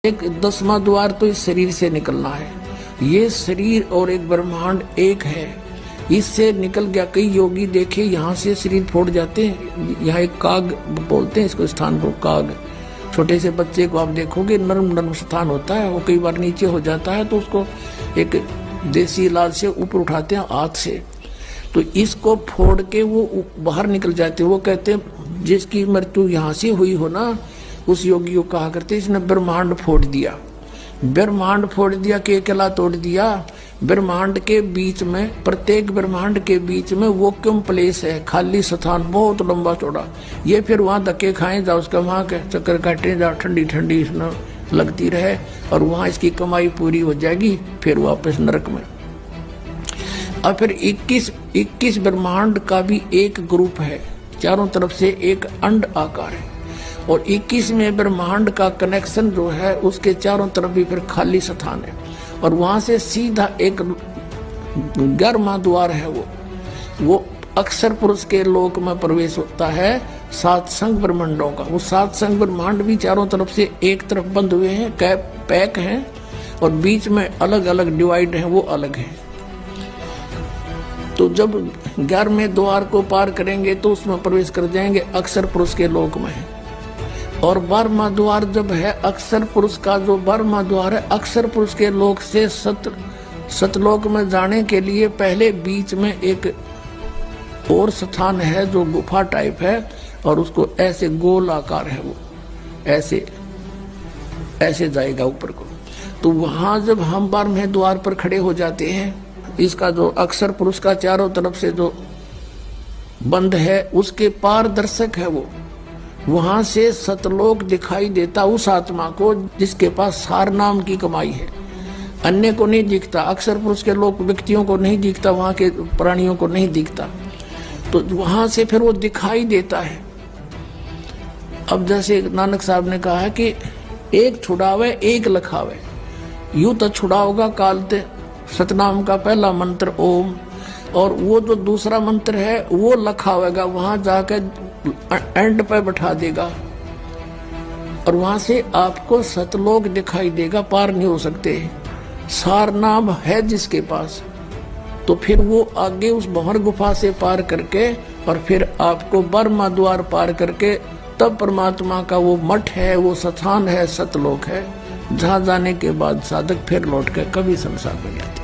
एक 10वां द्वार तो इस शरीर से निकलना है। ये शरीर और एक ब्रह्मांड एक है, इससे निकल गया। कई योगी देखे यहाँ से शरीर फोड़ जाते हैं। यहाँ एक काग बोलते हैं इसको, स्थान को काग। छोटे से बच्चे को आप देखोगे नर्म नर्म स्थान होता है, वो कई बार नीचे हो जाता है तो उसको एक देसी इलाज से ऊपर उठाते हैं हाथ से, तो इसको फोड़ के वो बाहर निकल जाते हैं। वो कहते हैं जिसकी मृत्यु यहाँ से हुई हो ना, उस योगी को कहा करते इसने ब्रह्मांड फोड़ दिया। ब्रह्मांड फोड़ दिया के अकेला तोड़ दिया। ब्रह्मांड के बीच में, प्रत्येक ब्रह्मांड के बीच में वो क्यों प्लेस है, खाली स्थान बहुत लंबा चौड़ा। ये फिर वहां धक्के खाए जाओ, उसका वहां के चक्कर काटे जाओ, ठंडी ठंडी इसमें लगती रहे और वहां इसकी कमाई पूरी हो जाएगी, फिर वापस नरक में। और फिर 21 ब्रह्मांड का भी एक ग्रुप है, चारों तरफ से एक अंड आकार है, और 21वें ब्रह्मांड का कनेक्शन जो है उसके चारों तरफ भी फिर खाली स्थान है, और वहां से सीधा एक 11वां द्वार है। वो अक्षर पुरुष के लोक में प्रवेश होता है, 7 संग ब्रह्मांडों का। वो 7 संग ब्रह्मांड भी चारों तरफ से एक तरफ बंद हुए हैं, पैक हैं, और बीच में अलग अलग डिवाइड हैं, वो अलग है। तो जब 11वें द्वार को पार करेंगे तो उसमें प्रवेश कर जाएंगे अक्षर पुरुष के लोक में। और 12वां द्वार जब है अक्षर पुरुष का, जो 12वां द्वार है अक्षर पुरुष के लोक से सतलोक में जाने के लिए पहले बीच में एक और स्थान है जो गुफा टाइप है, और उसको ऐसे गोल आकार है, वो ऐसे जाएगा ऊपर को। तो वहां जब हम 12वें द्वार पर खड़े हो जाते हैं, इसका जो अक्षर पुरुष का चारों तरफ से जो बंद है उसके पारदर्शक है वो, वहां से सतलोक दिखाई देता उस आत्मा को जिसके पास सार नाम की कमाई है। अन्य को नहीं दिखता, अक्षर पुरुष के लोग व्यक्तियों को नहीं दिखता, वहां के प्राणियों को नहीं दिखता, तो वहां से फिर वो दिखाई देता है। अब जैसे नानक साहब ने कहा है कि एक छुड़ावे एक लखावे, यूं तो छुड़ाओगा कालते सतनाम का पहला मंत्र ओम, और वो जो दूसरा मंत्र है वो लखावेगा, वहां जाकर एंड पे बैठा देगा, और वहां से आपको सतलोक दिखाई देगा। पार नहीं हो सकते, सार नाम है जिसके पास, तो फिर वो आगे उस भंवर गुफा से पार करके और फिर आपको 12वां द्वार पार करके तब परमात्मा का वो मठ है, वो स्थान है, सतलोक है, जहां जाने के बाद साधक फिर लौट के कभी संसार में नहीं आता।